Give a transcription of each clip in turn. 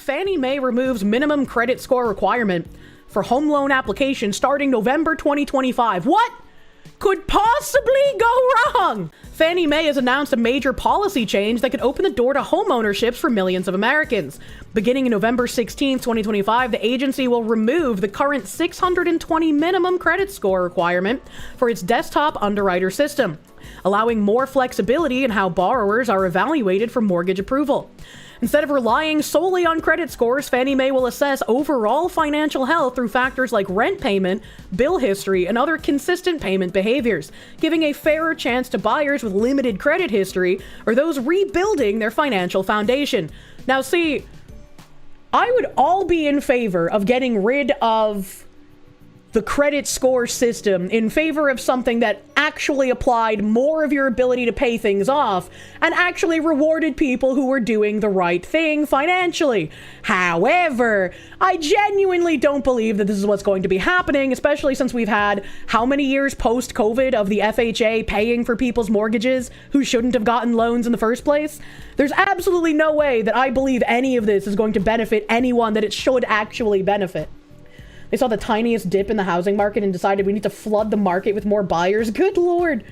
Fannie Mae removes minimum credit score requirement for home loan applications starting November 2025. What could possibly go wrong? Fannie Mae has announced a major policy change that could open the door to homeownerships for millions of Americans. Beginning in November 16, 2025, the agency will remove the current 620 minimum credit score requirement for its desktop underwriter system, allowing more flexibility in how borrowers are evaluated for mortgage approval. Instead of relying solely on credit scores, Fannie Mae will assess overall financial health through factors like rent payment, bill history, and other consistent payment behaviors, giving a fairer chance to buyers with limited credit history or those rebuilding their financial foundation. Now, see, I would all be in favor of getting rid of the credit score system in favor of something that actually applied more of your ability to pay things off and actually rewarded people who were doing the right thing financially. However, I genuinely don't believe that this is what's going to be happening, especially since we've had how many years post-COVID of the FHA paying for people's mortgages who shouldn't have gotten loans in the first place. There's absolutely no way that I believe any of this is going to benefit anyone that it should actually benefit. They saw the tiniest dip in the housing market and decided we need to flood the market with more buyers. Good lord.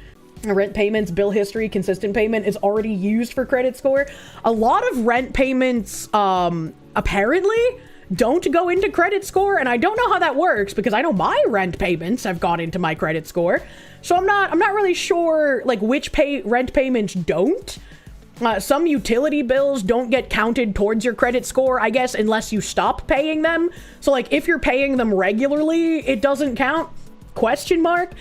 Rent payments, bill history, consistent payment is already used for credit score. A lot of rent payments, apparently don't go into credit score, and I don't know how that works because I know my rent payments have gone into my credit score. So I'm not really sure like which rent payments don't. Some utility bills don't get counted towards your credit score, I guess, unless you stop paying them. So, like, if you're paying them regularly, it doesn't count? Question mark.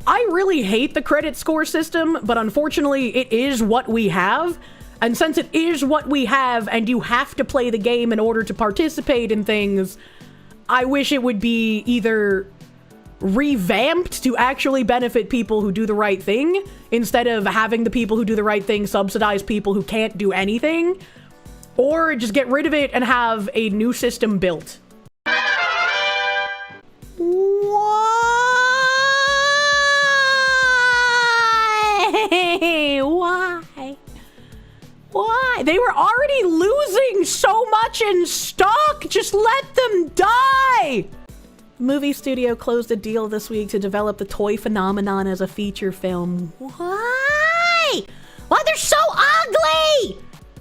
I really hate the credit score system, but unfortunately, it is what we have. And since it is what we have, and you have to play the game in order to participate in things, I wish it would be either revamped to actually benefit people who do the right thing instead of having the people who do the right thing subsidize people who can't do anything, or just get rid of it and have a new system built. Why? They were already losing so much in stock. Just let them die. Movie studio closed a deal this week to develop the toy phenomenon as a feature film. Why? Why they're so ugly?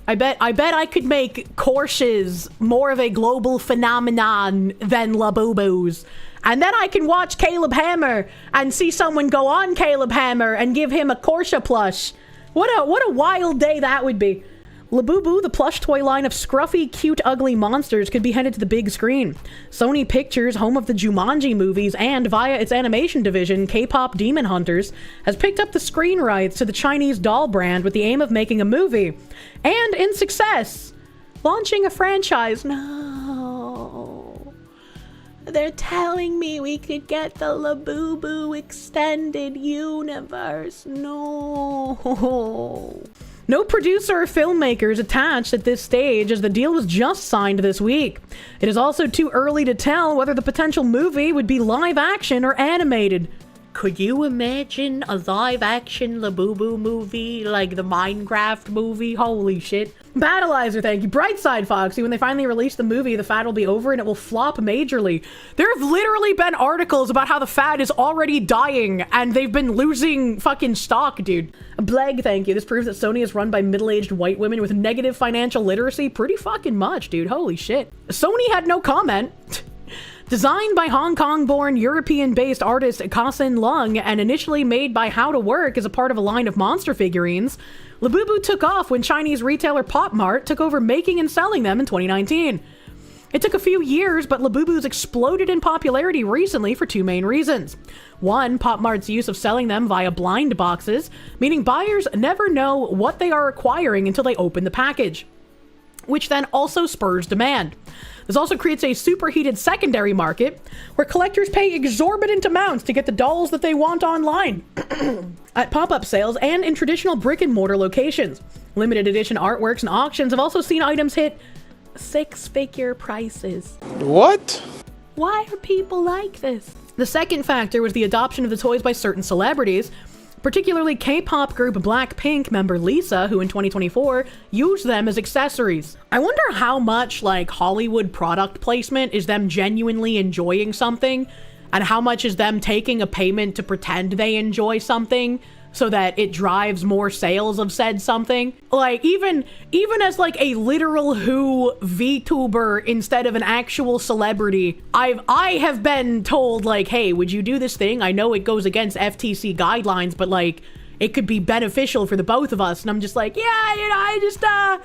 I bet I could make Kirsches more of a global phenomenon than Labubu's. And then I can watch Caleb Hammer and see someone go on Caleb Hammer and give him a Kirsche plush. What a wild day that would be. Labubu, the plush toy line of scruffy, cute, ugly monsters, could be headed to the big screen. Sony Pictures, home of the Jumanji movies, and via its animation division, K-pop Demon Hunters, has picked up the screen rights to the Chinese doll brand with the aim of making a movie. And in success, launching a franchise. No. They're telling me we could get the Labubu extended universe. No. No producer or filmmaker is attached at this stage as the deal was just signed this week. It is also too early to tell whether the potential movie would be live action or animated. Could you imagine a live action Labubu movie like the Minecraft movie? Holy shit. Battleizer, thank you. Brightside, Foxy. When they finally release the movie, the fad will be over and it will flop majorly. There have literally been articles about how the fad is already dying and they've been losing fucking stock, dude. Bleg, thank you. This proves that Sony is run by middle-aged white women with negative financial literacy pretty fucking much, dude. Holy shit. Sony had no comment. Designed by Hong Kong-born, European-based artist Kasin Lung and initially made by How to Work as a part of a line of monster figurines, Labubu took off when Chinese retailer Pop Mart took over making and selling them in 2019. It took a few years, but Labubu's exploded in popularity recently for two main reasons. One, Pop Mart's use of selling them via blind boxes, meaning buyers never know what they are acquiring until they open the package, which then also spurs demand. This also creates a superheated secondary market where collectors pay exorbitant amounts to get the dolls that they want online at pop-up sales and in traditional brick-and-mortar locations. Limited edition artworks and auctions have also seen items hit six-figure prices. What? Why are people like this? The second factor was the adoption of the toys by certain celebrities, particularly K-pop group Blackpink member Lisa, who in 2024 used them as accessories. I wonder how much like Hollywood product placement is them genuinely enjoying something, and how much is them taking a payment to pretend they enjoy something so that it drives more sales of said something. Like, even as like a literal Who VTuber instead of an actual celebrity, I have been told like, hey, would you do this thing? I know it goes against FTC guidelines, but like, it could be beneficial for the both of us. And I'm just like, yeah, you know, I just don't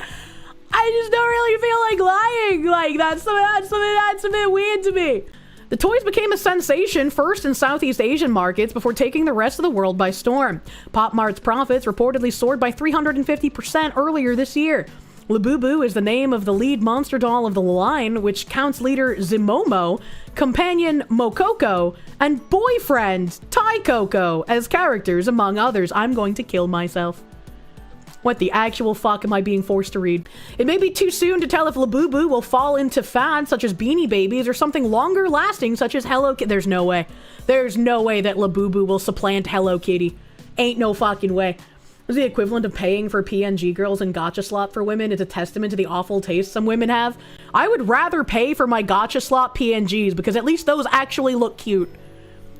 really feel like lying. Like, that's a bit weird to me. The toys became a sensation first in Southeast Asian markets before taking the rest of the world by storm. Pop Mart's profits reportedly soared by 350% earlier this year. Labubu is the name of the lead monster doll of the line, which counts leader Zimomo, companion Mokoko, and boyfriend Taikoko as characters, among others. I'm going to kill myself. What the actual fuck am I being forced to read? It may be too soon to tell if Labubu will fall into fads such as Beanie Babies or something longer lasting such as Hello Kitty. There's no way. There's no way that Labubu will supplant Hello Kitty. Ain't no fucking way. It's the equivalent of paying for PNG girls and gacha slot for women. It's a testament to the awful taste some women have. I would rather pay for my gacha slot PNGs because at least those actually look cute.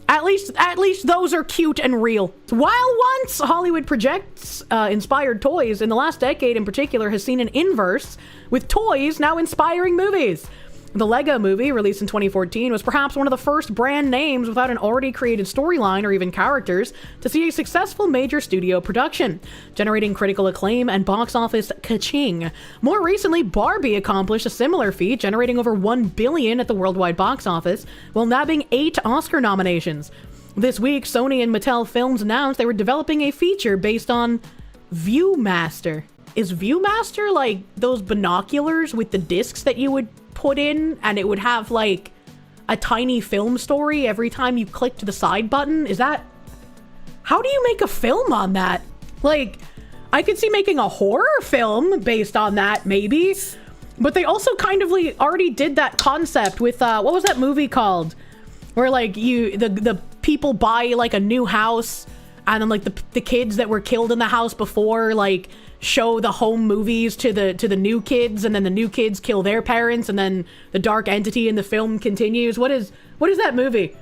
At least those are cute and real. While once Hollywood projects inspired toys, in the last decade in particular has seen an inverse, with toys now inspiring movies. The Lego Movie, released in 2014, was perhaps one of the first brand names without an already created storyline or even characters to see a successful major studio production, generating critical acclaim and box office ka-ching. More recently, Barbie accomplished a similar feat, generating over $1 billion at the worldwide box office, while nabbing 8 Oscar nominations. This week, Sony and Mattel Films announced they were developing a feature based on Viewmaster. Is Viewmaster like those binoculars with the discs that you would put in and it would have like a tiny film story every time you clicked the side button? Is that... How do you make a film on that? Like, I could see making a horror film based on that, maybe. But they also kind of like already did that concept with, what was that movie called? Where like the people buy like a new house and then like the kids that were killed in the house before like show the home movies to the new kids, and then the new kids kill their parents, and then the dark entity in the film continues. What is that movie?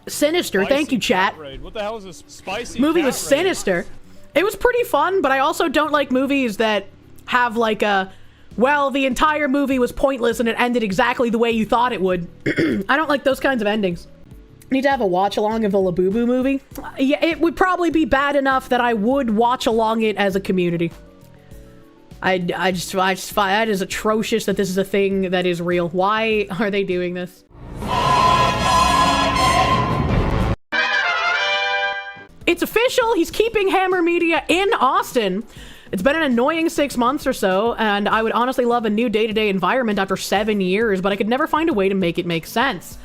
Sinister. Spicy. Thank you, chat. What the hell is this spicy movie? Was Sinister. It was pretty fun, but I also don't like movies that have like a, well, the entire movie was pointless and it ended exactly the way you thought it would. I don't like those kinds of endings. Need to have a watch along of the Labubu movie. Yeah, it would probably be bad enough that I would watch along it as a community. I just find that is atrocious that this is a thing that is real. Why are they doing this? It's official. He's keeping Hammer Media in Austin. It's been an annoying 6 months or so, and I would honestly love a new day-to-day environment after 7 years, but I could never find a way to make it make sense.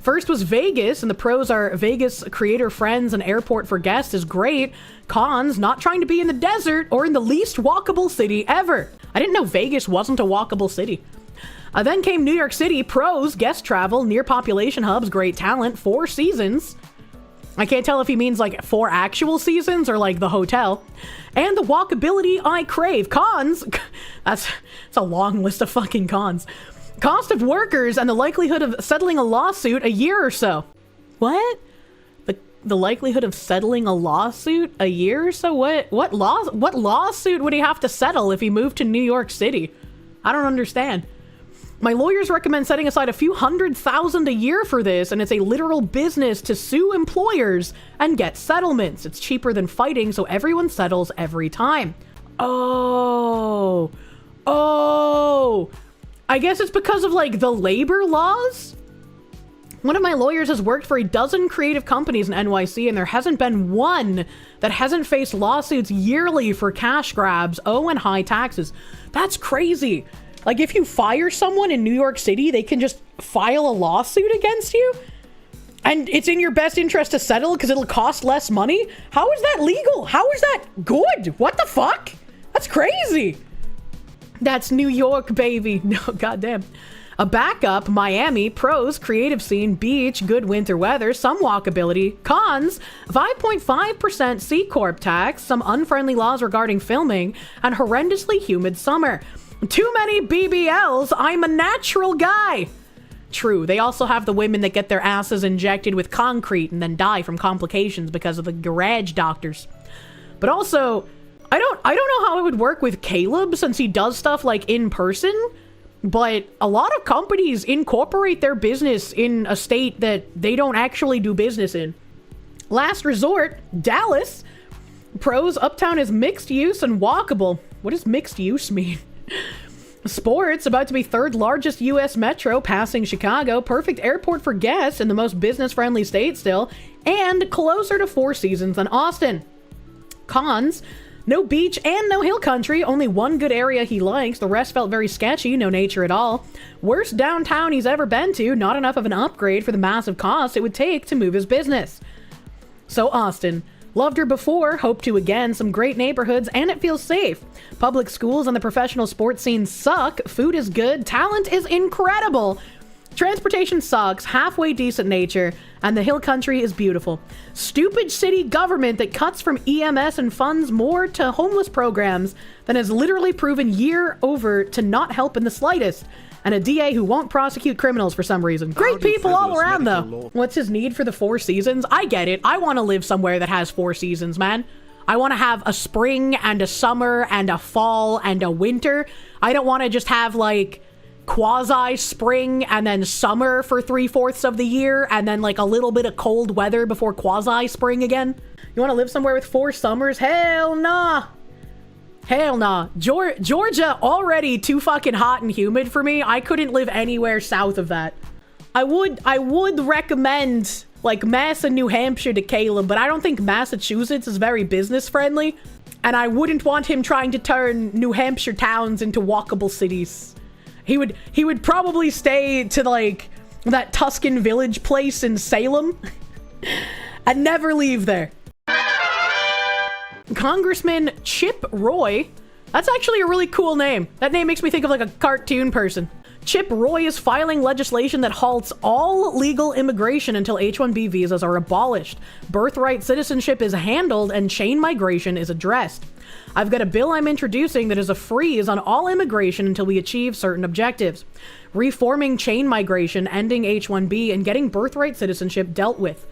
First was Vegas, and the pros are Vegas creator friends and airport for guests is great. Cons, not trying to be in the desert or in the least walkable city ever. I didn't know Vegas wasn't a walkable city. Then came New York City, pros, guest travel, near population hubs, great talent, 4 seasons. I can't tell if he means like 4 actual seasons or like the hotel. And the walkability I crave. Cons, that's a long list of fucking cons. Cost of workers and the likelihood of settling a lawsuit a year or so. What? The likelihood of settling a lawsuit a year or so? What lawsuit would he have to settle if he moved to New York City? I don't understand. My lawyers recommend setting aside a few $100,000 a year for this, and it's a literal business to sue employers and get settlements. It's cheaper than fighting, so everyone settles every time. Oh. I guess it's because of like the labor laws? One of my lawyers has worked for a dozen creative companies in NYC, and there hasn't been one that hasn't faced lawsuits yearly for cash grabs, and high taxes. That's crazy. Like, if you fire someone in New York City, they can just file a lawsuit against you? And it's in your best interest to settle because it'll cost less money? How is that legal? How is that good? What the fuck? That's crazy. That's New York, baby. No, goddamn. A backup, Miami, pros, creative scene, beach, good winter weather, some walkability. Cons, 5.5% C Corp tax, some unfriendly laws regarding filming, and horrendously humid summer. Too many BBLs, I'm a natural guy. True, they also have the women that get their asses injected with concrete and then die from complications because of the garage doctors. But also, I don't know how it would work with Caleb since he does stuff like in person. But a lot of companies incorporate their business in a state that they don't actually do business in. Last resort, Dallas. Pros, uptown is mixed use and walkable. What does mixed use mean? Sports, about to be third largest U.S. metro, passing Chicago. Perfect airport for guests in the most business-friendly state still. And closer to Four Seasons than Austin. Cons, no beach and no hill country, only one good area he likes, the rest felt very sketchy, no nature at all. Worst downtown he's ever been to, not enough of an upgrade for the massive cost it would take to move his business. So Austin, loved her before, hope to again, some great neighborhoods, and it feels safe. Public schools and the professional sports scene suck, food is good, talent is incredible. Transportation sucks, halfway decent nature, and the hill country is beautiful. Stupid city government that cuts from EMS and funds more to homeless programs than has literally proven year over to not help in the slightest. And a DA who won't prosecute criminals for some reason. Great people all around though. What's his need for the Four Seasons? I get it. I want to live somewhere that has four seasons, man. I want to have a spring and a summer and a fall and a winter. I don't want to just have like quasi spring and then summer for 3/4 of the year and then like a little bit of cold weather before quasi spring again. You want to live somewhere with 4 summers? Hell nah. Hell nah. Georgia already too fucking hot and humid for me. I couldn't live anywhere south of that. I would recommend like Mass and New Hampshire to Caleb, but I don't think Massachusetts is very business friendly, and I wouldn't want him trying to turn New Hampshire towns into walkable cities. He would probably stay to like that Tuscan village place in Salem and never leave there. Congressman Chip Roy. That's actually a really cool name. That name makes me think of like a cartoon person. Chip Roy is filing legislation that halts all legal immigration until H-1B visas are abolished. Birthright citizenship is handled and chain migration is addressed. I've got a bill I'm introducing that is a freeze on all immigration until we achieve certain objectives. Reforming chain migration, ending H-1B, and getting birthright citizenship dealt with.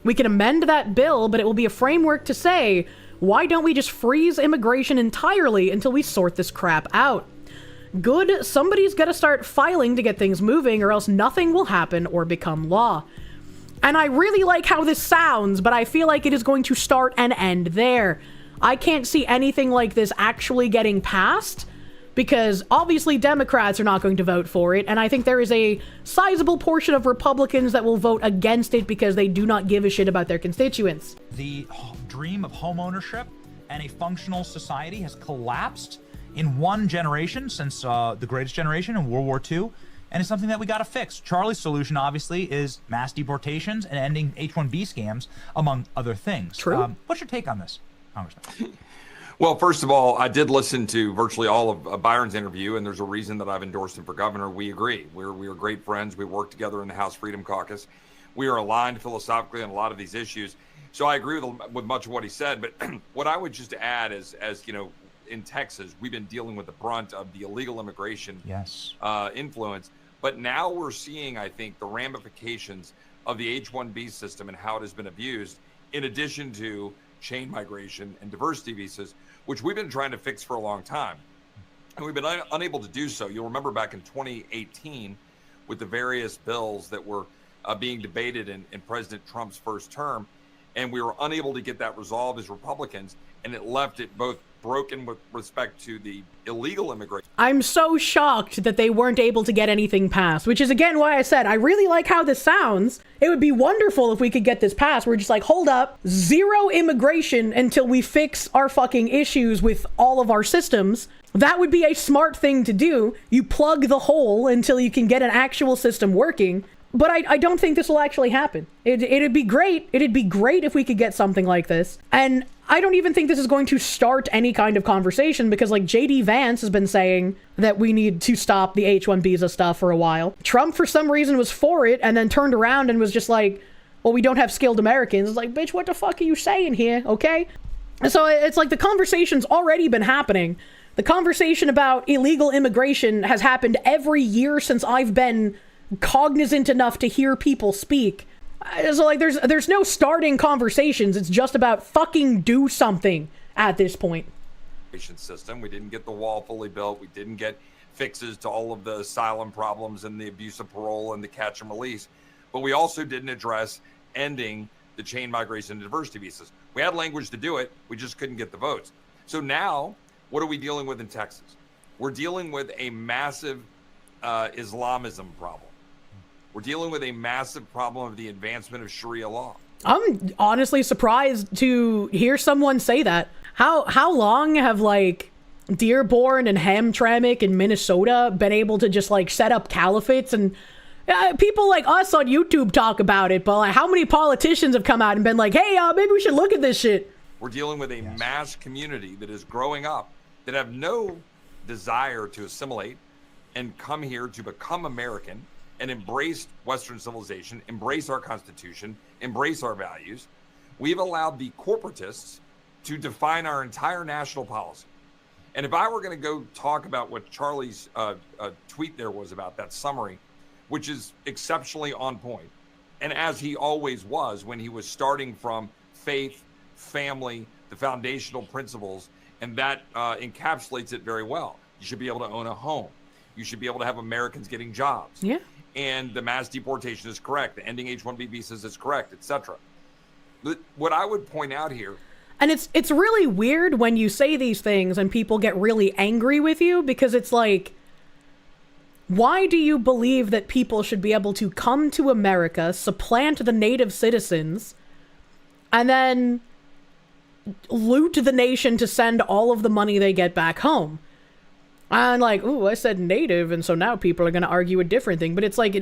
We can amend that bill, but it will be a framework to say, why don't we just freeze immigration entirely until we sort this crap out? Good, somebody's gotta start filing to get things moving or else nothing will happen or become law. And I really like how this sounds, but I feel like it is going to start and end there. I can't see anything like this actually getting passed because obviously Democrats are not going to vote for it, and I think there is a sizable portion of Republicans that will vote against it because they do not give a shit about their constituents. The dream of homeownership and a functional society has collapsed in one generation since the Greatest Generation in World War II, and it's something that we got to fix. Charlie's solution, obviously, is mass deportations and ending H-1B scams, among other things. True. What's your take on this, Congressman? Well, first of all, I did listen to virtually all of Byron's interview, and there's a reason that I've endorsed him for governor. We agree. We are great friends. We work together in the House Freedom Caucus. We are aligned philosophically on a lot of these issues. So I agree with much of what he said. But what I would just add is, as you know, in Texas, we've been dealing with the brunt of the illegal immigration influence. But now we're seeing, I think, the ramifications of the H-1B system and how it has been abused, in addition to chain migration and diversity visas, which we've been trying to fix for a long time. And we've been unable to do so. You'll remember back in 2018 with the various bills that were being debated in President Trump's first term, and we were unable to get that resolved as Republicans, and it left it both broken with respect to the illegal immigration. I'm so shocked that they weren't able to get anything passed, which is again why I said I really like how this sounds. It would be wonderful if we could get this passed. We're just like, hold up, zero immigration until we fix our fucking issues with all of our systems. That would be a smart thing to do. You plug the hole until you can get an actual system working. But I don't think this will actually happen. It'd be great. It'd be great if we could get something like this. And I don't even think this is going to start any kind of conversation because, like, J.D. Vance has been saying that we need to stop the H-1 visa stuff for a while. Trump, for some reason, was for it and then turned around and was just like, well, we don't have skilled Americans. It's like, bitch, what the fuck are you saying here, okay? And so it's like the conversation's already been happening. The conversation about illegal immigration has happened every year since I've been cognizant enough to hear people speak. So, like, there's no starting conversations. It's just about fucking do something at this point. System. We didn't get the wall fully built. We didn't get fixes to all of the asylum problems and the abuse of parole and the catch and release. But we also didn't address ending the chain migration and diversity visas. We had language to do it. We just couldn't get the votes. So now, what are we dealing with in Texas? We're dealing with a massive Islamism problem. We're dealing with a massive problem of the advancement of Sharia law. I'm honestly surprised to hear someone say that. How long have, like, Dearborn and Hamtramck in Minnesota been able to just, like, set up caliphates? And people like us on YouTube talk about it, but, like, how many politicians have come out and been like, hey, maybe we should look at this shit? We're dealing with a mass community that is growing up that have no desire to assimilate and come here to become American and embrace Western civilization, embrace our Constitution, embrace our values. We've allowed the corporatists to define our entire national policy. And if I were going to go talk about what Charlie's tweet there was about, that summary, which is exceptionally on point, and as he always was when he was starting from faith, family, the foundational principles, and that encapsulates it very well. You should be able to own a home. You should be able to have Americans getting jobs. Yeah. And the mass deportation is correct. The ending H-1B visas is correct, etc. What I would point out here, and it's really weird when you say these things and people get really angry with you, because it's like, why do you believe that people should be able to come to America, supplant the native citizens, and then loot the nation to send all of the money they get back home? And like, ooh, I said native, and so now people are going to argue a different thing. But it's like,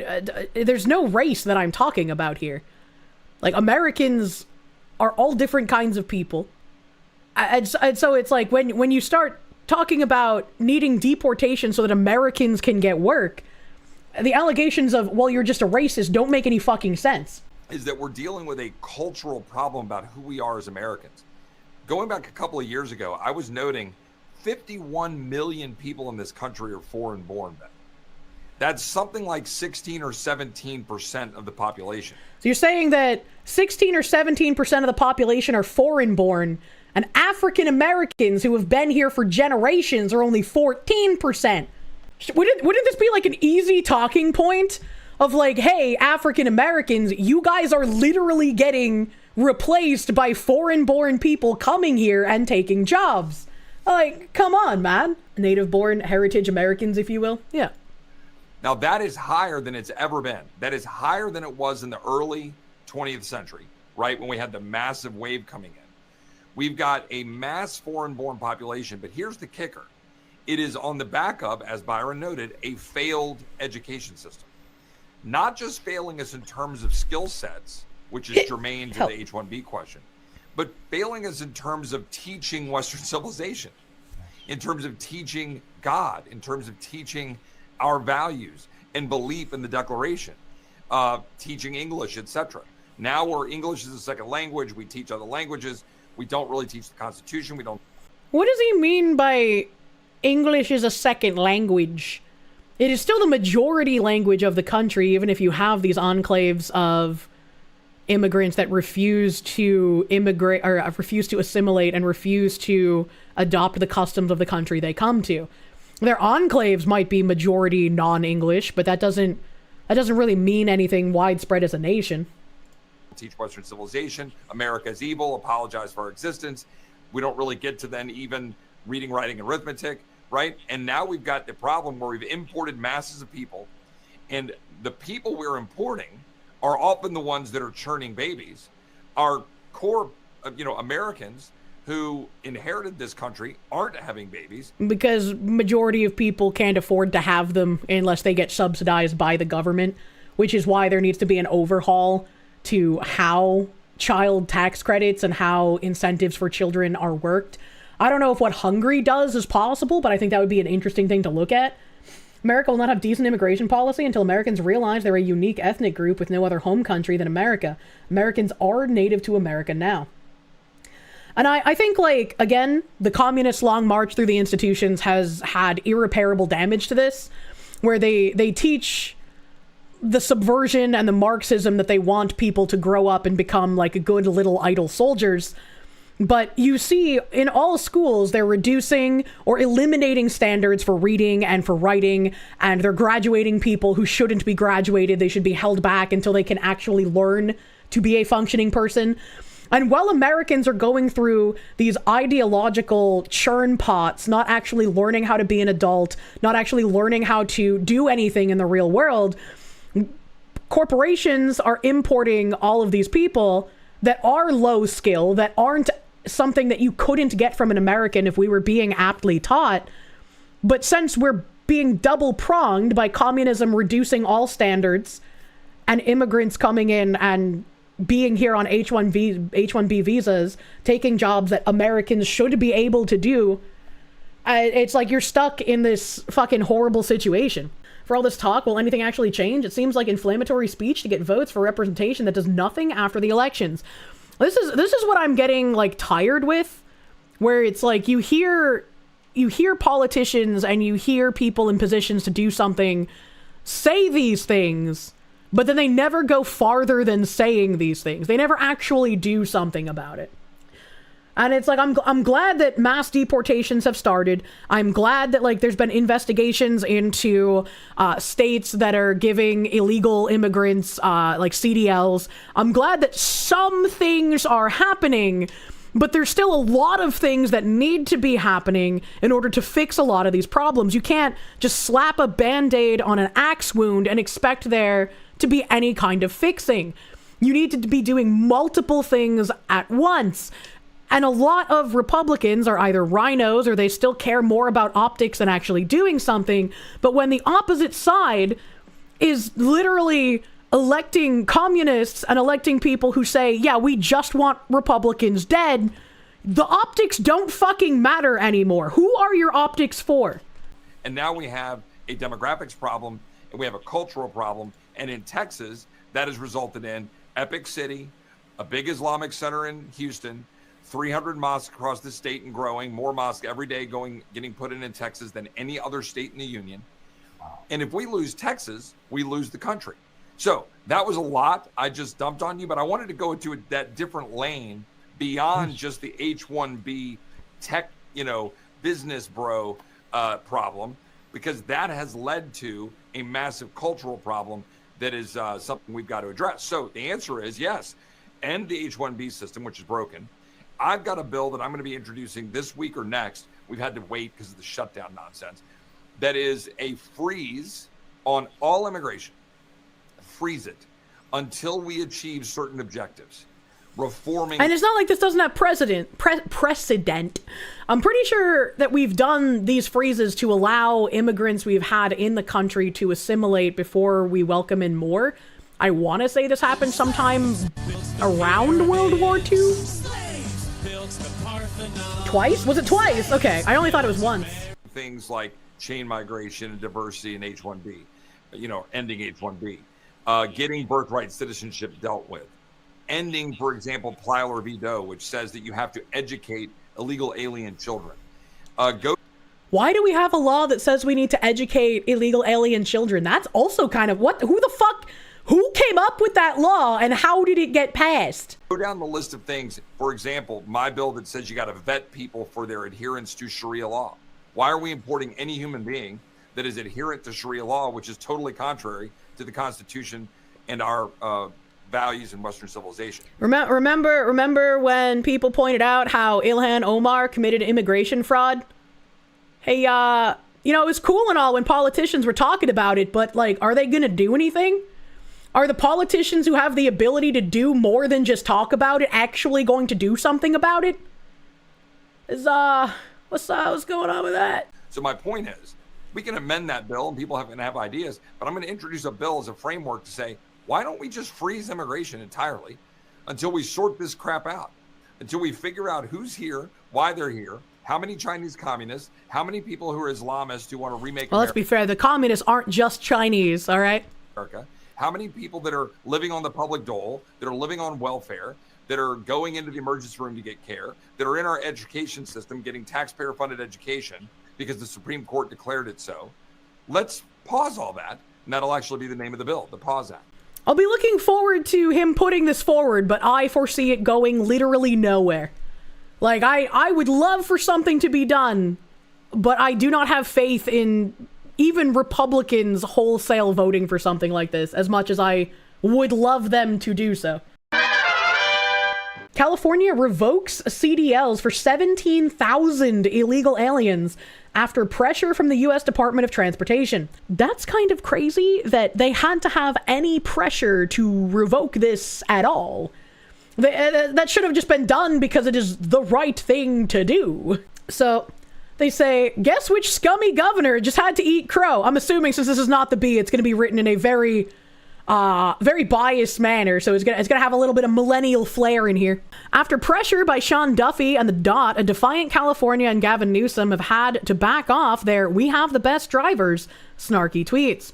there's no race that I'm talking about here. Like, Americans are all different kinds of people. And so it's like, when you start talking about needing deportation so that Americans can get work, the allegations of, well, you're just a racist, don't make any fucking sense. Is that we're dealing with a cultural problem about who we are as Americans. Going back a couple of years ago, I was noting 51 million people in this country are foreign born. That's something like 16 or 17% of the population. So you're saying that 16 or 17% of the population are foreign born, and African Americans who have been here for generations are only 14%. Wouldn't this be like an easy talking point of like, hey, African Americans, you guys are literally getting replaced by foreign born people coming here and taking jobs? Like, come on, man. Native-born heritage Americans, if you will. Yeah. Now, that is higher than it's ever been. That is higher than it was in the early 20th century, right, when we had the massive wave coming in. We've got a mass foreign-born population, but here's the kicker. It is on the back of, as Byron noted, a failed education system. Not just failing us in terms of skill sets, which is germane to the H-1B question, but failing us in terms of teaching Western civilization, in terms of teaching God, in terms of teaching our values and belief in the Declaration, teaching English, etc. Now where English is a second language, we teach other languages. We don't really teach the Constitution. We don't. What does he mean by English is a second language? It is still the majority language of the country, even if you have these enclaves of immigrants that refuse to immigrate or refuse to assimilate and refuse to adopt the customs of the country they come to. Their enclaves might be majority non-English, but that doesn't really mean anything widespread as a nation. Teach Western civilization. America is evil. Apologize for our existence. We don't really get to then even reading, writing, and arithmetic, right? And now we've got the problem where we've imported masses of people, and the people we're importing are often the ones that are churning babies. Our core, Americans who inherited this country aren't having babies. Because majority of people can't afford to have them unless they get subsidized by the government, which is why there needs to be an overhaul to how child tax credits and how incentives for children are worked. I don't know if what Hungary does is possible, but I think that would be an interesting thing to look at. America will not have decent immigration policy until Americans realize they're a unique ethnic group with no other home country than America. Americans are native to America now. And I think, like, again, the communist long march through the institutions has had irreparable damage to this, where they teach the subversion and the Marxism that they want people to grow up and become like good little idle soldiers. But you see, in all schools, they're reducing or eliminating standards for reading and for writing, and they're graduating people who shouldn't be graduated. They should be held back until they can actually learn to be a functioning person. And while Americans are going through these ideological churn pots, not actually learning how to be an adult, not actually learning how to do anything in the real world, corporations are importing all of these people that are low skill, that aren't something that you couldn't get from an American if we were being aptly taught. But since we're being double pronged by communism reducing all standards and immigrants coming in and being here on H-1B visas, taking jobs that Americans should be able to do, it's like you're stuck in this fucking horrible situation. For all this talk, will anything actually change? It seems like inflammatory speech to get votes for representation that does nothing after the elections. This is what I'm getting like tired with, where it's like you hear politicians and you hear people in positions to do something say these things, but then they never go farther than saying these things. They never actually do something about it. And it's like, I'm glad that mass deportations have started. I'm glad that like there's been investigations into states that are giving illegal immigrants like CDLs. I'm glad that some things are happening, but there's still a lot of things that need to be happening in order to fix a lot of these problems. You can't just slap a Band-Aid on an axe wound and expect there to be any kind of fixing. You need to be doing multiple things at once. And a lot of Republicans are either rhinos or they still care more about optics than actually doing something. But when the opposite side is literally electing communists and electing people who say, yeah, we just want Republicans dead, the optics don't fucking matter anymore. Who are your optics for? And now we have a demographics problem and we have a cultural problem. And in Texas, that has resulted in Epic City, a big Islamic center in Houston, 300 mosques across the state and growing, more mosques every day getting put in Texas than any other state in the union. And if we lose Texas, we lose the country. So that was a lot I just dumped on you, but I wanted to go into that different lane beyond just the H-1B tech, business bro problem, because that has led to a massive cultural problem that is something we've got to address. So the answer is yes, end the H-1B system, which is broken. I've got a bill that I'm going to be introducing this week or next. We've had to wait because of the shutdown nonsense. That is a freeze on all immigration. Freeze it until we achieve certain objectives. Reforming. And it's not like this doesn't have precedent. I'm pretty sure that we've done these freezes to allow immigrants we've had in the country to assimilate before we welcome in more. I want to say this happened sometime around World War II. Twice? Was it twice? Okay, I only thought it was once. Things like chain migration and diversity and H-1B, ending H-1B, getting birthright citizenship dealt with, ending, for example, Plyler v. Doe, which says that you have to educate illegal alien children. Why do we have a law that says we need to educate illegal alien children? That's also kind of who came up with that law and how did it get passed? Go down the list of things. For example, my bill that says you got to vet people for their adherence to Sharia law. Why are we importing any human being that is adherent to Sharia law, which is totally contrary to the Constitution and our values in Western civilization? Remember when people pointed out how Ilhan Omar committed immigration fraud? Hey, it was cool and all when politicians were talking about it, but like, are they going to do anything? Are the politicians who have the ability to do more than just talk about it actually going to do something about it? What's going on with that? So my point is, We can amend that bill and people can have ideas, but I'm going to introduce a bill as a framework to say, why don't we just freeze immigration entirely until we sort this crap out, until we figure out who's here, why they're here, how many Chinese communists, how many people who are Islamists who want to remake Well, let's be fair. The communists aren't just Chinese, all right? America, how many people that are living on the public dole, that are living on welfare, that are going into the emergency room to get care, that are in our education system getting taxpayer-funded education because the Supreme Court declared it so. Let's pause all that, and that'll actually be the name of the bill, the Pause Act. I'll be looking forward to him putting this forward, but I foresee it going literally nowhere. Like, I would love for something to be done, but I do not have faith in even Republicans wholesale voting for something like this as much as I would love them to do so. California revokes CDLs for 17,000 illegal aliens after pressure from the U.S. Department of Transportation. That's kind of crazy that they had to have any pressure to revoke this at all. That should have just been done because it is the right thing to do. So they say, guess which scummy governor just had to eat crow? I'm assuming since this is not the B, it's going to be written in a very biased manner, so it's gonna have a little bit of millennial flair in here. After pressure by Sean Duffy and the Dot, a defiant California and Gavin Newsom have had to back off their "we have the best drivers" snarky tweets.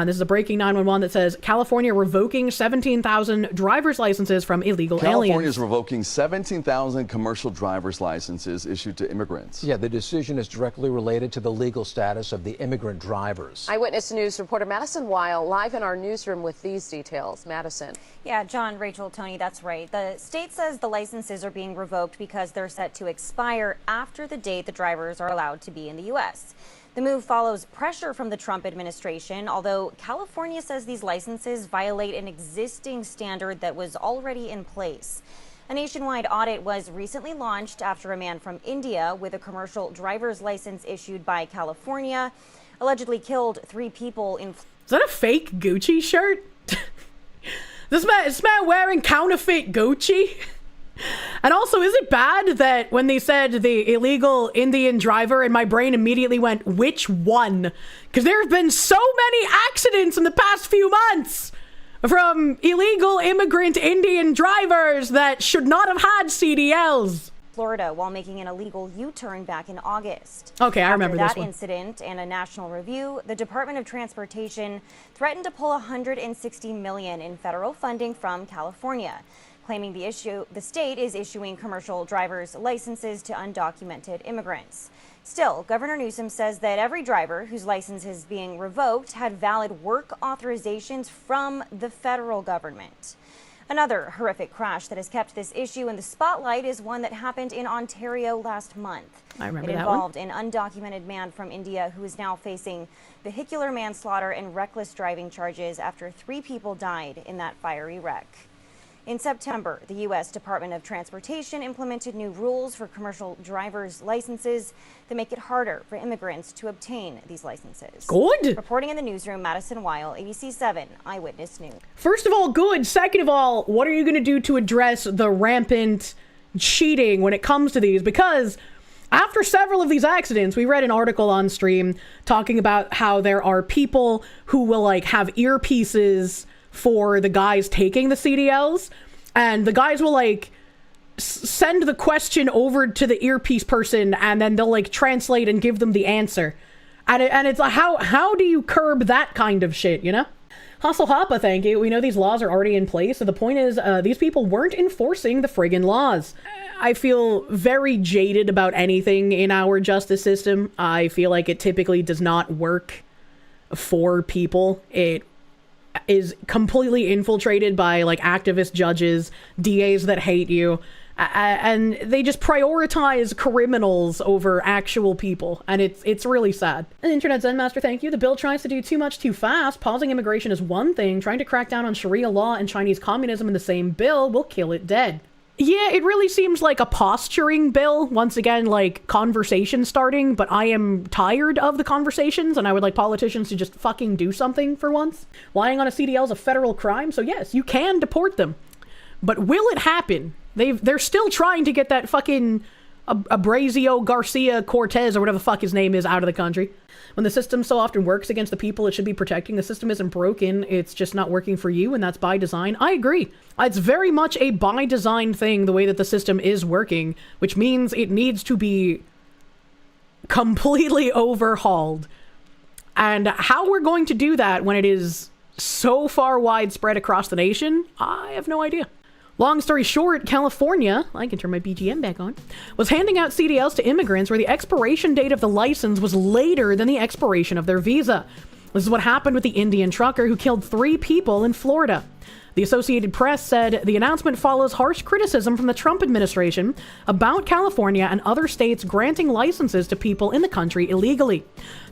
This is a breaking 911 that says California revoking 17,000 driver's licenses from illegal aliens. California is revoking 17,000 commercial driver's licenses issued to immigrants. Yeah, the decision is directly related to the legal status of the immigrant drivers. Eyewitness News reporter Madison Weil live in our newsroom with these details. Madison. Yeah, John, Rachel, Tony, that's right. The state says the licenses are being revoked because they're set to expire after the date the drivers are allowed to be in the U.S. The move follows pressure from the Trump administration, although California says these licenses violate an existing standard that was already in place. A nationwide audit was recently launched after a man from India with a commercial driver's license issued by California allegedly killed 3 people in... Is that a fake Gucci shirt? This man wearing counterfeit Gucci? And also, is it bad that when they said the illegal Indian driver, and my brain immediately went, which one? Because there have been so many accidents in the past few months from illegal immigrant Indian drivers that should not have had CDLs. Florida while making an illegal U-turn back in August. Okay, I remember this one. After that incident and a national review, the Department of Transportation threatened to pull $160 million in federal funding from California, claiming the state is issuing commercial driver's licenses to undocumented immigrants. Still, Governor Newsom says that every driver whose license is being revoked had valid work authorizations from the federal government. Another horrific crash that has kept this issue in the spotlight is one that happened in Ontario last month. I remember it that one. involved an undocumented man from India who is now facing vehicular manslaughter and reckless driving charges after 3 people died in that fiery wreck. In September, the U.S. Department of Transportation implemented new rules for commercial driver's licenses that make it harder for immigrants to obtain these licenses. Good. Reporting in the newsroom, Madison Weil, ABC 7 Eyewitness News. First of all, good. Second of all, what are you going to do to address the rampant cheating when it comes to these? Because after several of these accidents, we read an article on stream talking about how there are people who will have earpieces for the guys taking the CDLs, and the guys will send the question over to the earpiece person, and then they'll translate and give them the answer. And it's like, how do you curb that kind of shit, you know? Hustle Hoppa, thank you. We know these laws are already in place, so the point is these people weren't enforcing the friggin' laws. I feel very jaded about anything in our justice system. I feel like it typically does not work for people. It is completely infiltrated by activist judges, DAs that hate you, and they just prioritize criminals over actual people, and it's really sad. And Internet Zen Master, thank you. The bill tries to do too much too fast. Pausing immigration is one thing. Trying to crack down on Sharia law and Chinese communism in the same bill will kill it dead. Yeah, it really seems like a posturing bill. Once again, conversation starting, but I am tired of the conversations, and I would like politicians to just fucking do something for once. Lying on a CDL is a federal crime, so yes, you can deport them. But will it happen? They're still trying to get that fucking Abrazio Garcia Cortez, or whatever the fuck his name is, out of the country. When the system so often works against the people it should be protecting, the system isn't broken, it's just not working for you, and that's by design. I agree. It's very much a by design thing, the way that the system is working, which means it needs to be completely overhauled. And how we're going to do that when it is so far widespread across the nation, I have no idea. Long story short, California, I can turn my BGM back on, was handing out CDLs to immigrants where the expiration date of the license was later than the expiration of their visa. This is what happened with the Indian trucker who killed 3 people in Florida. The Associated Press said the announcement follows harsh criticism from the Trump administration about California and other states granting licenses to people in the country illegally.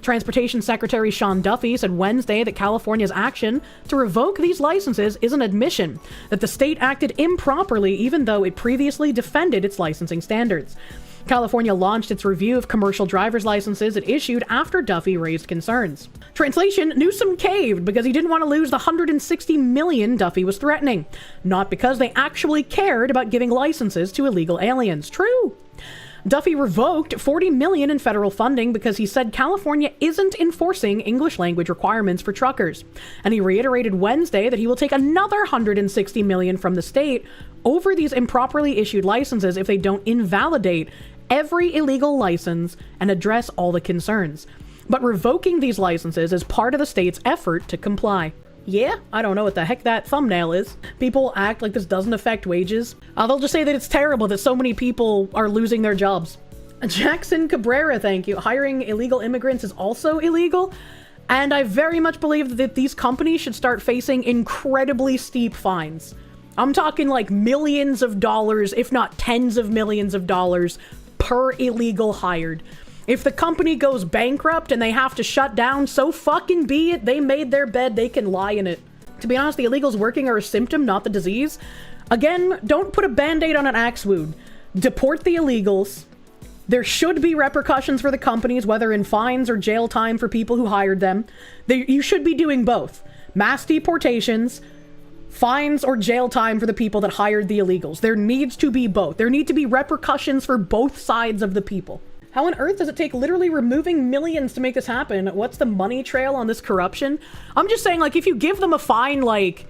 Transportation Secretary Sean Duffy said Wednesday that California's action to revoke these licenses is an admission that the state acted improperly even though it previously defended its licensing standards. California launched its review of commercial driver's licenses it issued after Duffy raised concerns. Translation, Newsom caved because he didn't want to lose the $160 million Duffy was threatening, not because they actually cared about giving licenses to illegal aliens. True. Duffy revoked $40 million in federal funding because he said California isn't enforcing English language requirements for truckers. And he reiterated Wednesday that he will take another $160 million from the state over these improperly issued licenses if they don't invalidate every illegal license and address all the concerns. But revoking these licenses is part of the state's effort to comply. Yeah, I don't know what the heck that thumbnail is. People act like this doesn't affect wages. They'll just say that it's terrible that so many people are losing their jobs. Jackson Cabrera, thank you. Hiring illegal immigrants is also illegal. And I very much believe that these companies should start facing incredibly steep fines. I'm talking like millions of dollars, if not tens of millions of dollars per illegal hired. If the company goes bankrupt and they have to shut down, so fucking be it. They made their bed, they can lie in it. To be honest, the illegals working are a symptom, not the disease. Again, don't put a band-aid on an axe wound. Deport the illegals. There should be repercussions for the companies, whether in fines or jail time for people who hired them. You should be doing both. Mass deportations, fines, or jail time for the people that hired the illegals. There needs to be both. There need to be repercussions for both sides of the people. How on earth does it take literally removing millions to make this happen? What's the money trail on this corruption? I'm just saying, like, if you give them a fine, like,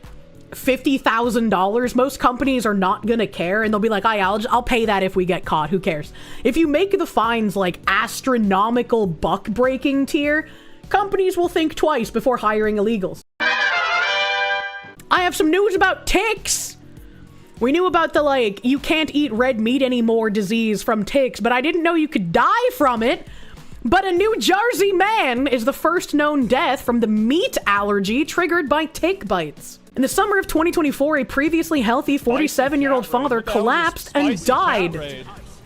$50,000, most companies are not gonna care, and they'll be like, I'll pay that if we get caught, who cares? If you make the fines, like, astronomical buck-breaking tier, companies will think twice before hiring illegals. I have some news about ticks! We knew about the, like, you can't eat red meat anymore disease from ticks, but I didn't know you could die from it. But a New Jersey man is the first known death from the meat allergy triggered by tick bites. In the summer of 2024, a previously healthy 47-year-old father collapsed and died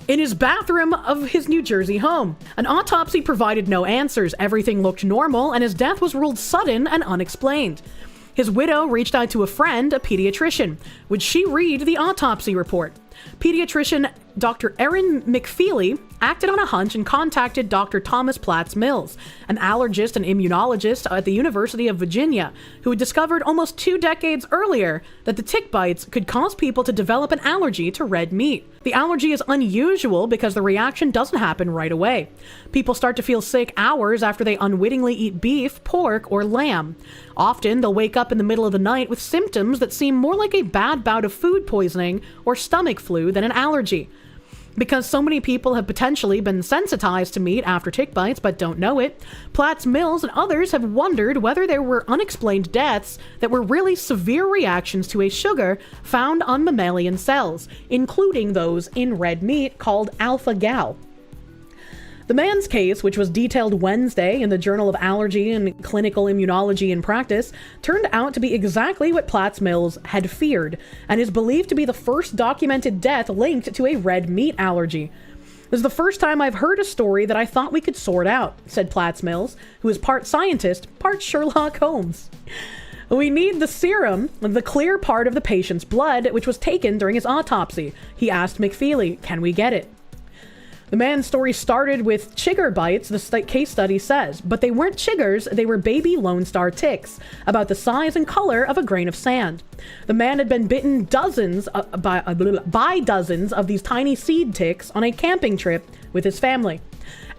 in his bathroom of his New Jersey home. An autopsy provided no answers. Everything looked normal, and his death was ruled sudden and unexplained. His widow reached out to a friend, a pediatrician. Would she read the autopsy report? Pediatrician Dr. Erin McFeely acted on a hunch and contacted Dr. Thomas Platts Mills, an allergist and immunologist at the University of Virginia, who had discovered almost 2 decades earlier that the tick bites could cause people to develop an allergy to red meat. The allergy is unusual because the reaction doesn't happen right away. People start to feel sick hours after they unwittingly eat beef, pork, or lamb. Often, they'll wake up in the middle of the night with symptoms that seem more like a bad bout of food poisoning or stomach flu than an allergy. Because so many people have potentially been sensitized to meat after tick bites but don't know it, Platts Mills and others have wondered whether there were unexplained deaths that were really severe reactions to a sugar found on mammalian cells, including those in red meat called alpha-gal. The man's case, which was detailed Wednesday in the Journal of Allergy and Clinical Immunology in Practice, turned out to be exactly what Platts Mills had feared, and is believed to be the first documented death linked to a red meat allergy. This is the first time I've heard a story that I thought we could sort out, said Platts Mills, who is part scientist, part Sherlock Holmes. We need the serum, the clear part of the patient's blood, which was taken during his autopsy. He asked McFeely, can we get it? The man's story started with chigger bites, the case study says, but they weren't chiggers, they were baby Lone Star ticks, about the size and color of a grain of sand. The man had been bitten by dozens of these tiny seed ticks on a camping trip with his family.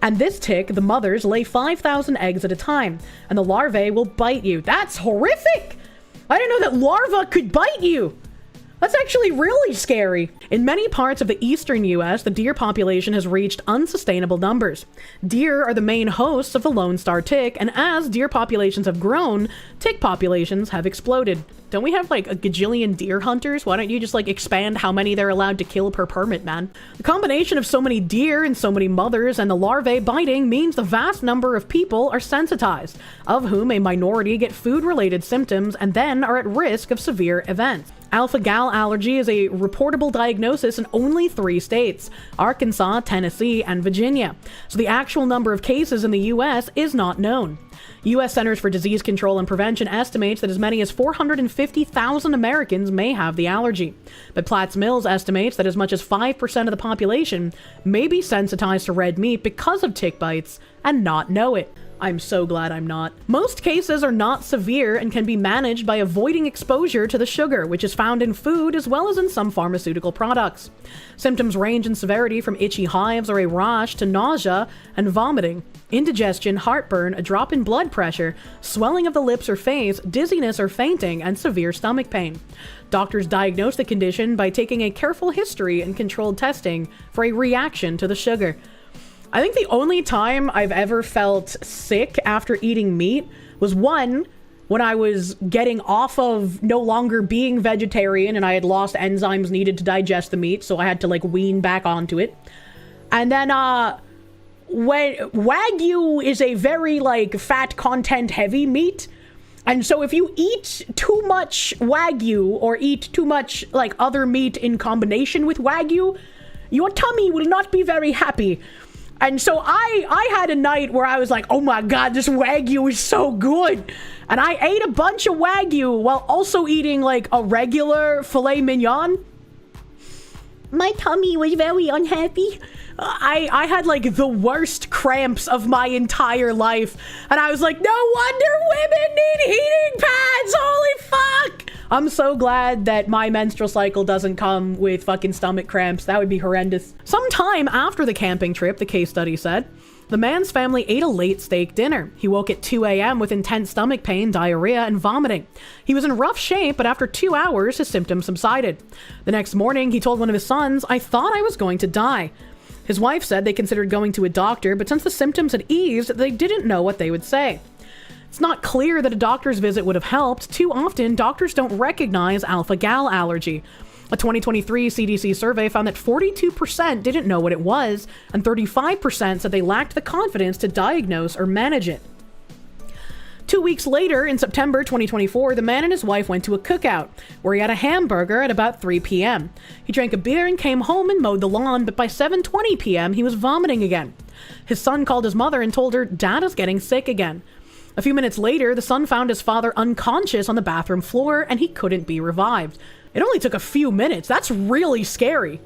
And this tick, the mothers, lay 5,000 eggs at a time, and the larvae will bite you. That's horrific! I didn't know that larvae could bite you! That's actually really scary. In many parts of the eastern US, the deer population has reached unsustainable numbers. Deer are the main hosts of the Lone Star tick, and as deer populations have grown, tick populations have exploded. Don't we have like a gajillion deer hunters? Why don't you just like expand how many they're allowed to kill per permit, man? The combination of so many deer and so many mothers and the larvae biting means the vast number of people are sensitized, of whom a minority get food-related symptoms and then are at risk of severe events. Alpha-gal allergy is a reportable diagnosis in only 3 states: Arkansas, Tennessee, and Virginia. So the actual number of cases in the U.S. is not known. U.S. Centers for Disease Control and Prevention estimates that as many as 450,000 Americans may have the allergy. But Platts Mills estimates that as much as 5% of the population may be sensitized to red meat because of tick bites and not know it. I'm so glad I'm not. Most cases are not severe and can be managed by avoiding exposure to the sugar, which is found in food as well as in some pharmaceutical products. Symptoms range in severity from itchy hives or a rash to nausea and vomiting, indigestion, heartburn, a drop in blood pressure, swelling of the lips or face, dizziness or fainting, and severe stomach pain. Doctors diagnose the condition by taking a careful history and controlled testing for a reaction to the sugar. I think the only time I've ever felt sick after eating meat was one, when I was getting off of no longer being vegetarian and I had lost enzymes needed to digest the meat, so I had to like wean back onto it. And then when Wagyu is a very like fat content heavy meat, and so if you eat too much Wagyu or eat too much like other meat in combination with Wagyu, your tummy will not be very happy. And so I had a night where I was like, oh my God, this Wagyu is so good. And I ate a bunch of Wagyu while also eating like a regular filet mignon. My tummy was very unhappy. I had like the worst cramps of my entire life. And I was like, no wonder women need heating pads. Holy fuck. I'm so glad that my menstrual cycle doesn't come with fucking stomach cramps. That would be horrendous. Sometime after the camping trip, the case study said, the man's family ate a late steak dinner. He woke at 2 a.m. with intense stomach pain, diarrhea, and vomiting. He was in rough shape, but after 2 hours, his symptoms subsided. The next morning, he told one of his sons, I thought I was going to die. His wife said they considered going to a doctor, but since the symptoms had eased, they didn't know what they would say. It's not clear that a doctor's visit would have helped. Too often, doctors don't recognize alpha-gal allergy. A 2023 CDC survey found that 42% didn't know what it was, and 35% said they lacked the confidence to diagnose or manage it. 2 weeks later, in September 2024, the man and his wife went to a cookout, where he had a hamburger at about 3 p.m. He drank a beer and came home and mowed the lawn, but by 7:20 p.m., he was vomiting again. His son called his mother and told her, Dad is getting sick again. A few minutes later, the son found his father unconscious on the bathroom floor, and he couldn't be revived. It only took a few minutes. That's really scary.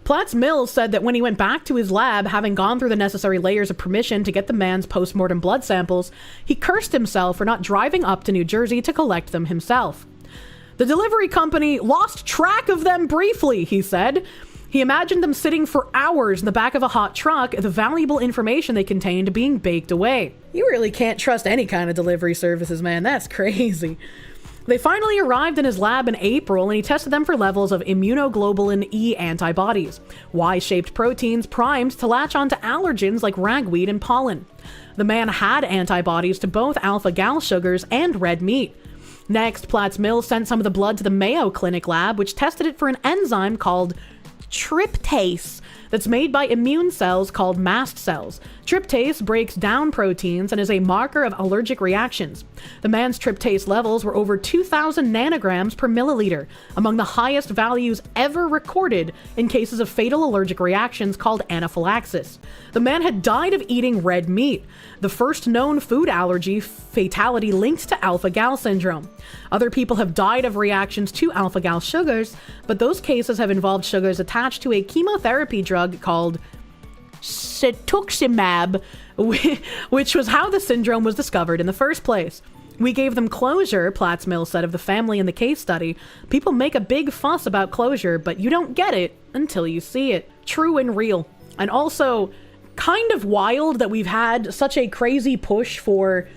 Platts Mills said that when he went back to his lab, having gone through the necessary layers of permission to get the man's post-mortem blood samples, he cursed himself for not driving up to New Jersey to collect them himself. The delivery company lost track of them briefly, he said. He imagined them sitting for hours in the back of a hot truck, the valuable information they contained being baked away. You really can't trust any kind of delivery services, man. That's crazy. They finally arrived in his lab in April, and he tested them for levels of immunoglobulin E antibodies, Y-shaped proteins primed to latch onto allergens like ragweed and pollen. The man had antibodies to both alpha-gal sugars and red meat. Next, Platts Mills sent some of the blood to the Mayo Clinic lab, which tested it for an enzyme called tryptase that's made by immune cells called mast cells. Tryptase breaks down proteins and is a marker of allergic reactions. The man's tryptase levels were over 2,000 nanograms per milliliter, among the highest values ever recorded in cases of fatal allergic reactions called anaphylaxis. The man had died of eating red meat, the first known food allergy fatality linked to alpha-gal syndrome. Other people have died of reactions to alpha-gal sugars, but those cases have involved sugars attached to a chemotherapy drug called cetuximab, which was how the syndrome was discovered in the first place. We gave them closure, Platts-Mill said of the family in the case study. People make a big fuss about closure, but you don't get it until you see it. True and real. And also, kind of wild that we've had such a crazy push for,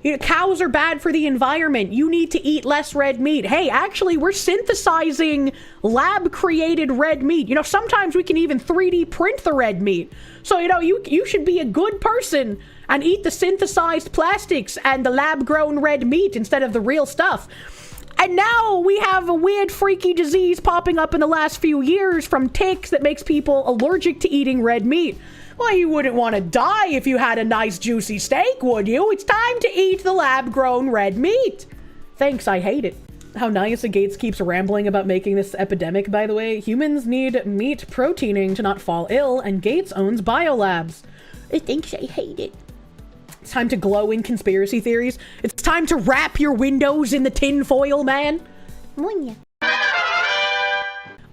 you know, cows are bad for the environment. You need to eat less red meat. Hey, actually, we're synthesizing lab-created red meat. You know, sometimes we can even 3D print the red meat. So, you know, you should be a good person and eat the synthesized plastics and the lab-grown red meat instead of the real stuff. And now we have a weird, freaky disease popping up in the last few years from ticks that makes people allergic to eating red meat. Well, you wouldn't want to die if you had a nice, juicy steak, would you? It's time to eat the lab-grown red meat. Thanks, I hate it. How nice Gates keeps rambling about making this epidemic, by the way. Humans need meat proteining to not fall ill, and Gates owns biolabs. Thanks, I hate it. It's time to glow in conspiracy theories. It's time to wrap your windows in the tin foil, man.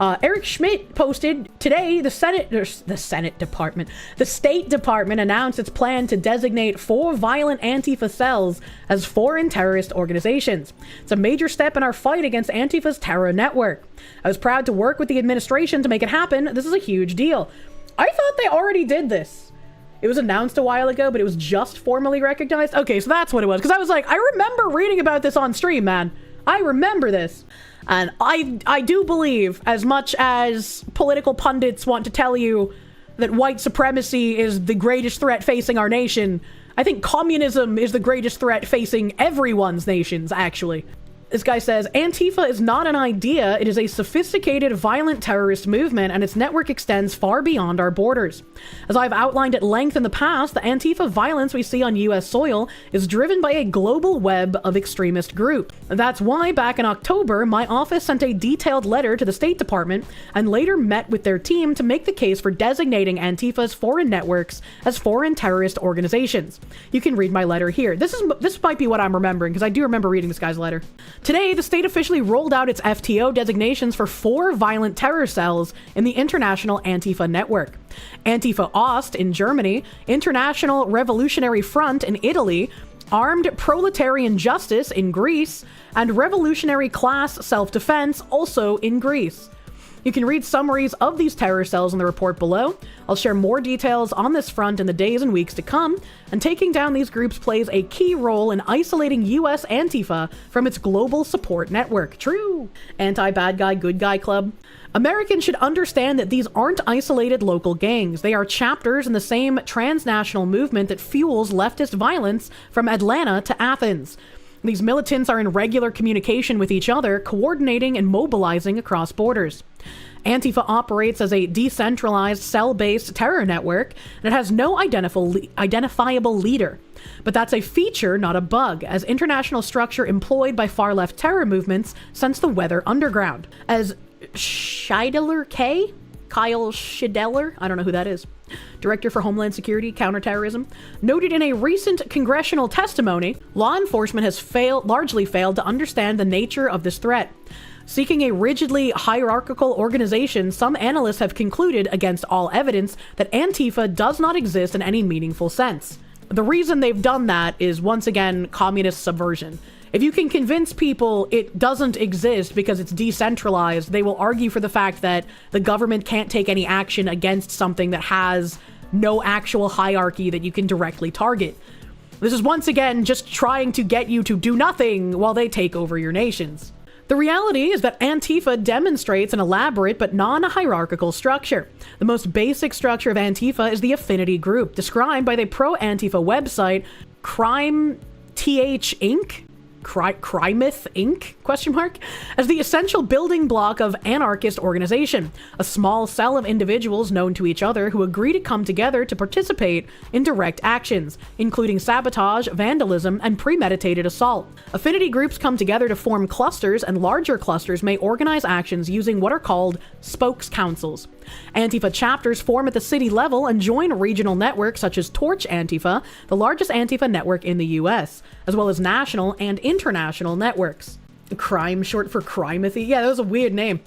Eric Schmidt posted today the State Department announced its plan to designate 4 violent Antifa cells as foreign terrorist organizations. It's a major step in our fight against Antifa's terror network. I was proud to work with the administration to make it happen. This is a huge deal. I thought they already did this. It was announced a while ago, but it was just formally recognized. Okay, so that's what it was. Because I was like, I remember reading about this on stream, man. I remember this. And I do believe, as much as political pundits want to tell you that white supremacy is the greatest threat facing our nation, I think communism is the greatest threat facing everyone's nations, actually. This guy says, Antifa is not an idea, it is a sophisticated, violent terrorist movement, and its network extends far beyond our borders. As I've outlined at length in the past, the Antifa violence we see on US soil is driven by a global web of extremist groups. That's why, back in October, my office sent a detailed letter to the State Department, and later met with their team to make the case for designating Antifa's foreign networks as foreign terrorist organizations. You can read my letter here. This might be what I'm remembering, because I do remember reading this guy's letter. Today, the state officially rolled out its FTO designations for 4 violent terror cells in the International Antifa Network. Antifa Ost in Germany, International Revolutionary Front in Italy, Armed Proletarian Justice in Greece, and Revolutionary Class Self-Defense also in Greece. You can read summaries of these terror cells in the report below. I'll share more details on this front in the days and weeks to come, and taking down these groups plays a key role in isolating US Antifa from its global support network. True. Anti-bad guy, good guy club. Americans should understand that these aren't isolated local gangs. They are chapters in the same transnational movement that fuels leftist violence from Atlanta to Athens. These militants are in regular communication with each other, coordinating and mobilizing across borders. Antifa operates as a decentralized, cell-based terror network, and it has no identifiable leader. But that's a feature, not a bug, as international structure employed by far-left terror movements since the Weather Underground. As Kyle Schedeler, I don't know who that is, Director for Homeland Security, Counterterrorism, noted in a recent congressional testimony, law enforcement has largely failed to understand the nature of this threat. Seeking a rigidly hierarchical organization, some analysts have concluded, against all evidence, that Antifa does not exist in any meaningful sense. The reason they've done that is, once again, communist subversion. If you can convince people it doesn't exist because it's decentralized, they will argue for the fact that the government can't take any action against something that has no actual hierarchy that you can directly target. This is once again just trying to get you to do nothing while they take over your nations. The reality is that Antifa demonstrates an elaborate but non-hierarchical structure. The most basic structure of Antifa is the affinity group, described by the pro-Antifa website Crime TH Inc. Crimeth Inc. ? As the essential building block of anarchist organization, a small cell of individuals known to each other who agree to come together to participate in direct actions, including sabotage, vandalism, and premeditated assault. Affinity groups come together to form clusters, and larger clusters may organize actions using what are called spokes councils. Antifa chapters form at the city level and join regional networks such as Torch Antifa, the largest Antifa network in the US, as well as national and international networks. Crime, short for Crimethy? Yeah, that was a weird name.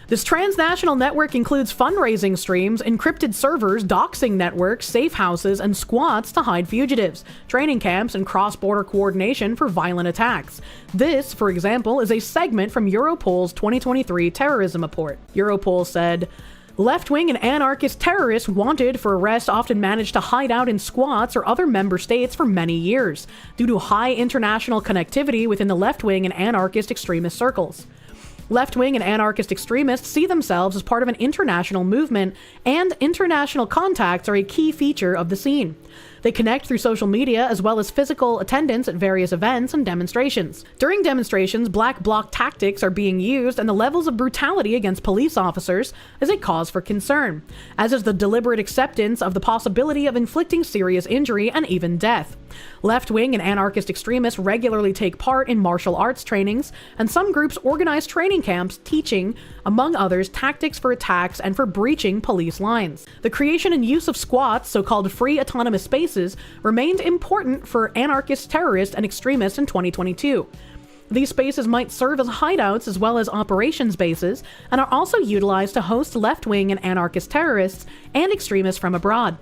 This transnational network includes fundraising streams, encrypted servers, doxing networks, safe houses, and squats to hide fugitives, training camps, and cross-border coordination for violent attacks. This, for example, is a segment from Europol's 2023 terrorism report. Europol said, left-wing and anarchist terrorists wanted for arrest often managed to hide out in squats or other member states for many years, due to high international connectivity within the left-wing and anarchist extremist circles. Left-wing and anarchist extremists see themselves as part of an international movement, and international contacts are a key feature of the scene. They connect through social media as well as physical attendance at various events and demonstrations. During demonstrations, black bloc tactics are being used, and the levels of brutality against police officers is a cause for concern, as is the deliberate acceptance of the possibility of inflicting serious injury and even death. Left-wing and anarchist extremists regularly take part in martial arts trainings, and some groups organize training camps teaching, among others, tactics for attacks and for breaching police lines. The creation and use of squats, so-called free autonomous spaces, remained important for anarchist terrorists and extremists in 2022. These spaces might serve as hideouts as well as operations bases, and are also utilized to host left-wing and anarchist terrorists and extremists from abroad.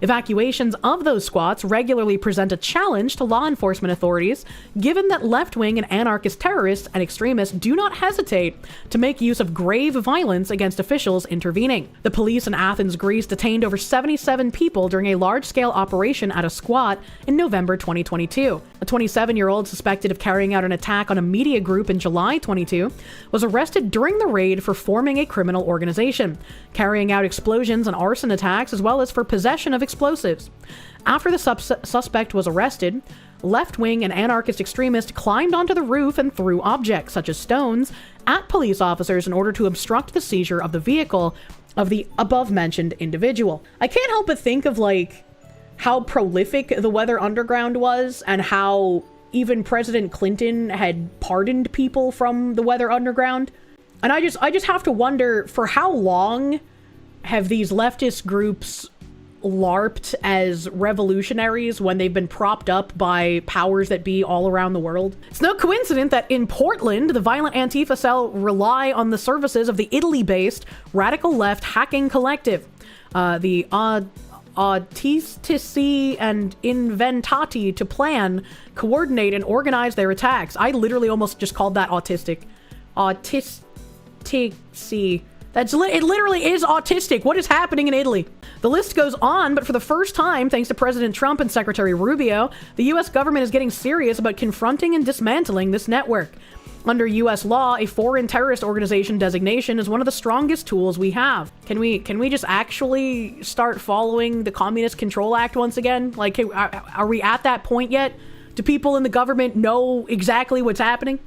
Evacuations of those squats regularly present a challenge to law enforcement authorities, given that left-wing and anarchist terrorists and extremists do not hesitate to make use of grave violence against officials intervening. The police in Athens, Greece detained over 77 people during a large-scale operation at a squat in November 2022. A 27-year-old suspected of carrying out an attack on a media group in July 22 was arrested during the raid for forming a criminal organization, carrying out explosions and arson attacks, as well as for possession of explosives. After the suspect was arrested, left-wing and anarchist extremists climbed onto the roof and threw objects, such as stones, at police officers in order to obstruct the seizure of the vehicle of the above-mentioned individual. I can't help but think of, like, how prolific the Weather Underground was, and how even President Clinton had pardoned people from the Weather Underground. And I just have to wonder, for how long have these leftist groups LARPed as revolutionaries when they've been propped up by powers that be all around the world? It's no coincidence that in Portland, the violent Antifa cell rely on the services of the Italy-based radical left hacking collective, the Autistici and Inventati, to plan, coordinate, and organize their attacks. I literally almost just called that autistic. Autistici. It literally is autistic. What is happening in Italy? The list goes on, but for the first time, thanks to President Trump and Secretary Rubio, the U.S. government is getting serious about confronting and dismantling this network. Under U.S. law, a foreign terrorist organization designation is one of the strongest tools we have. Can we just actually start following the Communist Control Act once again? Like, are we at that point yet? Do people in the government know exactly what's happening?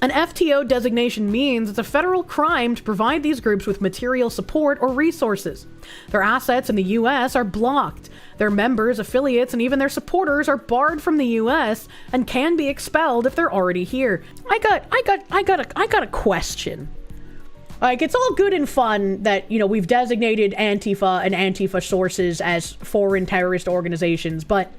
An FTO designation means it's a federal crime to provide these groups with material support or resources. Their assets in the U.S. are blocked. Their members, affiliates, and even their supporters are barred from the U.S. and can be expelled if they're already here. I got a question. Like, it's all good and fun that, you know, we've designated Antifa and Antifa sources as foreign terrorist organizations, but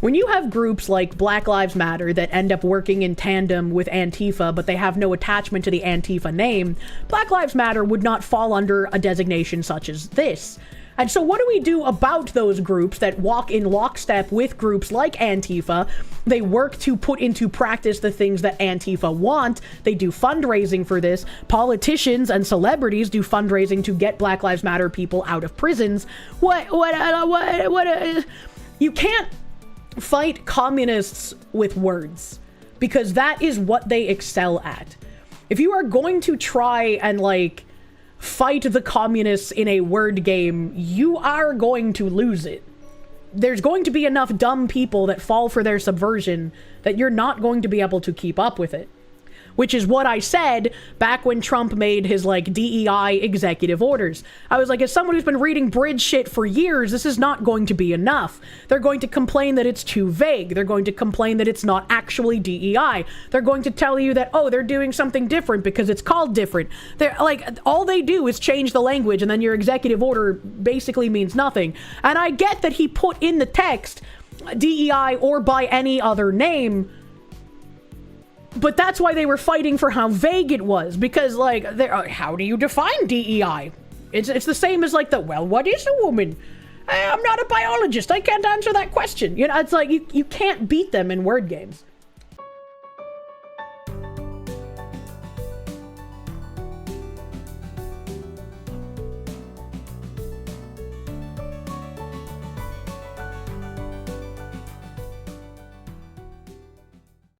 when you have groups like Black Lives Matter that end up working in tandem with Antifa, but they have no attachment to the Antifa name, Black Lives Matter would not fall under a designation such as this. And so what do we do about those groups that walk in lockstep with groups like Antifa? They work to put into practice the things that Antifa want. They do fundraising for this. Politicians and celebrities do fundraising to get Black Lives Matter people out of prisons. You can't fight communists with words, because that is what they excel at. If you are going to try and, like, fight the communists in a word game, you are going to lose it. There's going to be enough dumb people that fall for their subversion that you're not going to be able to keep up with it. Which is what I said back when Trump made his, like, DEI executive orders. I was like, as someone who's been reading bridge shit for years, this is not going to be enough. They're going to complain that it's too vague. They're going to complain that it's not actually DEI. They're going to tell you that, oh, they're doing something different because it's called different. They're like, all they do is change the language, and then your executive order basically means nothing. And I get that he put in the text DEI or by any other name, But that's why they were fighting for how vague it was, because like, how do you define DEI? It's the same as like well, what is a woman? I'm not a biologist. I can't answer that question. You know, it's like you can't beat them in word games.